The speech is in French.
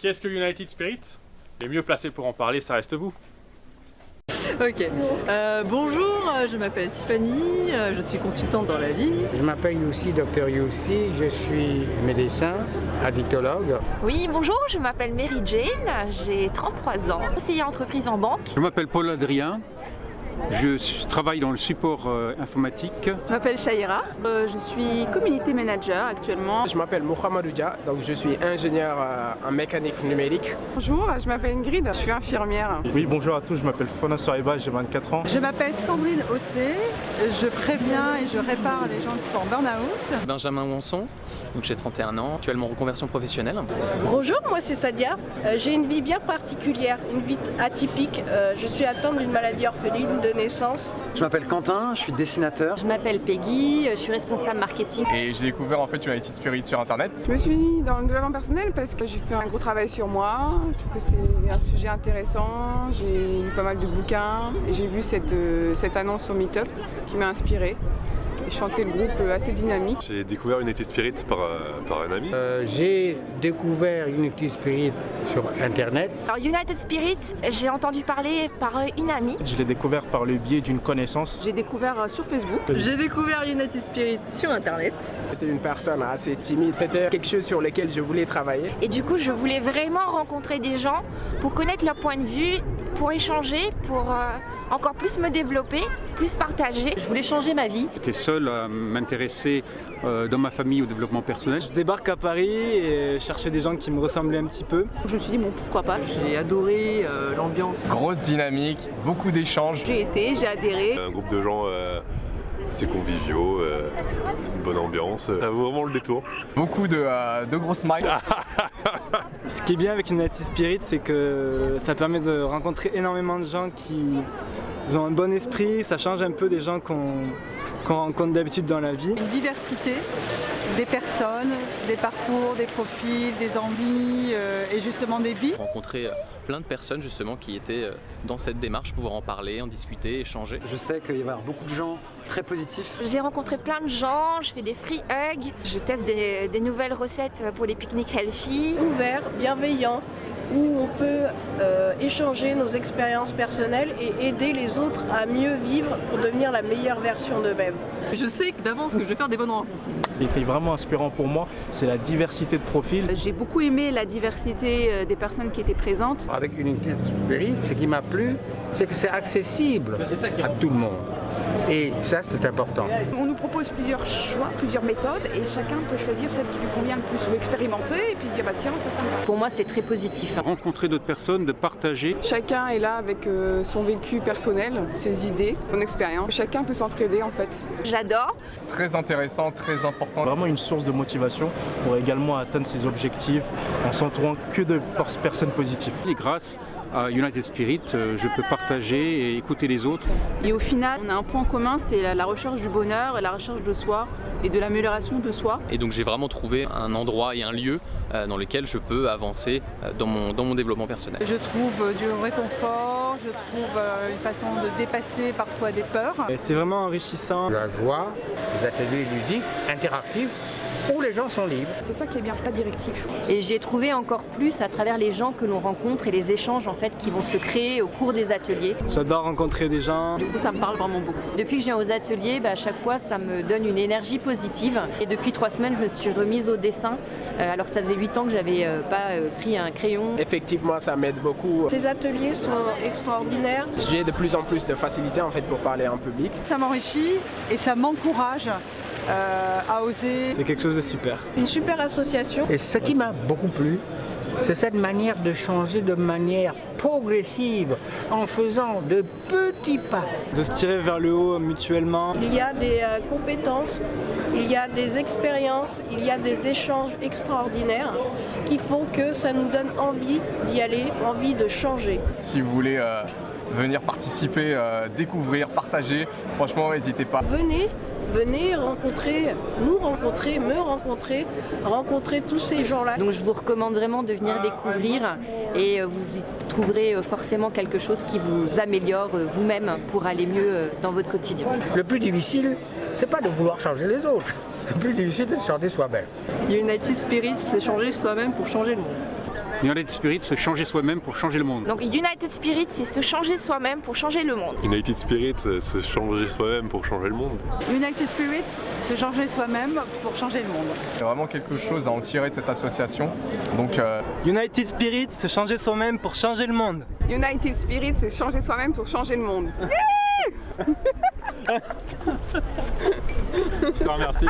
Qu'est-ce que United Spirit? Les mieux placés pour en parler, ça reste vous. Ok. Bonjour, je m'appelle Tiffany, je suis consultante dans la vie. Je m'appelle Youssi, Dr Youssi, je suis médecin, addictologue. Oui, bonjour, je m'appelle Mary Jane, j'ai 33 ans, conseiller entreprise en banque. Je m'appelle Paul Adrien, je travaille dans le support informatique. Je m'appelle Shaira, je suis community manager actuellement. Je m'appelle Mohamed Oudia, donc je suis ingénieur en mécanique numérique. Bonjour, je m'appelle Ingrid, je suis infirmière. Oui, bonjour à tous, je m'appelle Fona Soaiba, j'ai 24 ans. Je m'appelle Sandrine Ossé, je préviens et je répare les gens qui sont en burn-out. Benjamin Wanson, donc j'ai 31 ans, actuellement en reconversion professionnelle. Bonjour, moi c'est Sadia, j'ai une vie bien particulière, une vie atypique. Je suis atteinte d'une maladie orpheline de naissance. Je m'appelle Quentin, je suis dessinateur. Je m'appelle Peggy, je suis responsable marketing. Et j'ai découvert en fait United Spirit sur internet. Je me suis mis dans le développement personnel parce que j'ai fait un gros travail sur moi. Je trouve que c'est un sujet intéressant, j'ai lu pas mal de bouquins et j'ai vu cette annonce sur Meetup qui m'a inspirée. Je chantais le groupe assez dynamique. J'ai découvert United Spirit par un ami. J'ai découvert United Spirit sur internet. Alors United Spirit, j'ai entendu parler par une amie. Je l'ai découvert par le biais d'une connaissance. J'ai découvert sur Facebook. J'ai découvert United Spirit sur internet. J'étais une personne assez timide, c'était quelque chose sur lequel je voulais travailler. Et du coup, je voulais vraiment rencontrer des gens pour connaître leur point de vue, pour échanger, pour encore plus me développer, plus partager. Je voulais changer ma vie. J'étais seul à m'intéresser dans ma famille au développement personnel. Je débarque à Paris et cherchais des gens qui me ressemblaient un petit peu. Je me suis dit bon pourquoi pas. J'ai adoré l'ambiance. Grosse dynamique, beaucoup d'échanges. J'ai adhéré. Un groupe de gens assez conviviaux, une bonne ambiance. Ça vaut vraiment le détour. Beaucoup de grosses smiles. Ce qui est bien avec United Spirit, c'est que ça permet de rencontrer énormément de gens qui ont un bon esprit, ça change un peu des gens qu'on rencontre d'habitude dans la vie. Une diversité des personnes, des parcours, des profils, des envies et justement des vies. Rencontrer plein de personnes justement qui étaient dans cette démarche, pouvoir en parler, en discuter, échanger. Je sais qu'il va y avoir beaucoup de gens très positifs. J'ai rencontré plein de gens, je fais des free hugs, je teste des nouvelles recettes pour les pique-niques healthy. Ouvert, bienveillant, où on peut échanger nos expériences personnelles et aider les autres à mieux vivre pour devenir la meilleure version d'eux-mêmes. Je sais d'avance que je vais faire des bonnes rencontres. Ce qui était vraiment inspirant pour moi, c'est la diversité de profils. J'ai beaucoup aimé la diversité des personnes qui étaient présentes. Avec United Spirit, ce qui m'a plu, c'est que c'est accessible à tout le monde. Et ça, c'est important. On nous propose plusieurs choix, plusieurs méthodes et chacun peut choisir celle qui lui convient le plus ou expérimenter et puis dire bah tiens ça me va. Pour moi c'est très positif. Rencontrer d'autres personnes, de partager. Chacun est là avec son vécu personnel, ses idées, son expérience. Chacun peut s'entraider en fait. J'adore. C'est très intéressant, très important. Vraiment une source de motivation pour également atteindre ses objectifs en s'entourant que de personnes positives. Et grâce à United Spirit, je peux partager et écouter les autres. Et au final, on a un point commun, c'est la recherche du bonheur et la recherche de soi et de l'amélioration de soi. Et donc j'ai vraiment trouvé un endroit et un lieu dans lequel je peux avancer dans mon développement personnel. Je trouve du réconfort, je trouve une façon de dépasser parfois des peurs. C'est vraiment enrichissant. La joie, des ateliers ludiques, interactifs, où les gens sont libres. C'est ça qui est bien, c'est pas directif. Et j'ai trouvé encore plus à travers les gens que l'on rencontre et les échanges en fait qui vont se créer au cours des ateliers. J'adore rencontrer des gens. Du coup ça me parle vraiment beaucoup. Depuis que je viens aux ateliers, à chaque fois ça me donne une énergie positive. Et depuis 3 semaines je me suis remise au dessin alors que ça faisait 8 ans que j'avais pas pris un crayon. Effectivement ça m'aide beaucoup. Ces ateliers sont extraordinaires. J'ai de plus en plus de facilité en fait pour parler en public. Ça m'enrichit et ça m'encourage à oser. C'est quelque chose de super. Une super association. Et ce qui m'a beaucoup plu, c'est cette manière de changer de manière progressive, en faisant de petits pas. De se tirer vers le haut mutuellement. Il y a des compétences, il y a des expériences, il y a des échanges extraordinaires qui font que ça nous donne envie d'y aller, envie de changer. Si vous voulez venir participer, découvrir, partager, franchement n'hésitez pas. Venez rencontrer, nous rencontrer, me rencontrer, rencontrer tous ces gens-là. Donc je vous recommande vraiment de venir découvrir et vous y trouverez forcément quelque chose qui vous améliore vous-même pour aller mieux dans votre quotidien. Le plus difficile, c'est pas de vouloir changer les autres. Le plus difficile, c'est de changer soi-même. United Spirit, c'est changer soi-même pour changer le monde. United Spirit, se changer soi-même pour changer le monde. Donc United Spirit, c'est se changer soi-même pour changer le monde. United Spirit, se changer soi-même pour changer le monde. United Spirit, se changer soi-même pour changer le monde. Il y a vraiment quelque chose à en tirer de cette association. Donc, United Spirit, se changer soi-même pour changer le monde. United Spirit, c'est changer soi-même pour changer le monde. Je te remercie.